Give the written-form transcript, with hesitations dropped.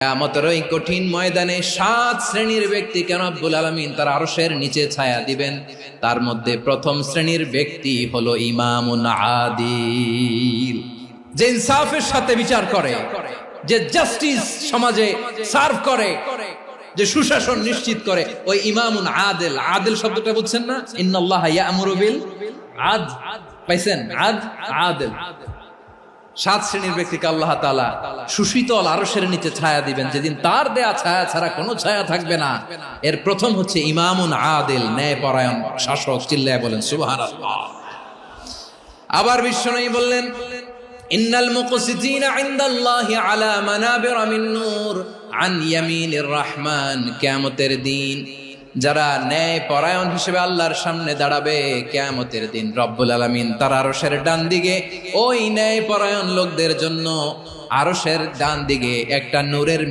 কিয়ামতের ওই কঠিন ময়দানে 7 শ্রেণীর ব্যক্তিকে রব্বুল আলামিন তার আরশের নিচে ছায়া দিবেন। তার মধ্যে প্রথম শ্রেণীর ব্যক্তি হলো ইমামুন আদিল, যে ইনসাফের সাথে বিচার করে, যে জাস্টিস সমাজে সার্ভ করে, যে সুশাসন নিশ্চিত করে, ওই ইমামুন আদিল। আদিল শব্দটা বুঝছেন না? ইন্নাল্লাহা ইয়া'মুরু বিল আদল, পাইছেন? আদিল। 7 শ্রেণীর ব্যক্তিকে আল্লাহ তাআলা সুশীতল আরশের নিচে ছায়া দিবেন, যেদিন তার দেয়া ছায়া ছাড়া কোনো ছায়া থাকবে না। এর প্রথম হচ্ছে ইমামুন আদিল, ন্যায়পরায়ণ শাসক। চিল্লায় বলেন সুবহানাল্লাহ। আবার বিশ্বনবী বললেন, ইন্নাল মুকসিতিনা ইনদাল্লাহি আলা মানাবিরা মিন নূর আন ইয়ামিনির রহমান। কিয়ামতের দিন যারা ন্যায় পরায়ণ হিসেবে আল্লাহর সামনে দাঁড়াবে, কিয়ামতের দিন রব্বুল আলামিন তার আরশের ডান দিকে ওই ন্যায় পরায়ণ লোকদের জন্য আরশের ডান দিকে একটা নূরের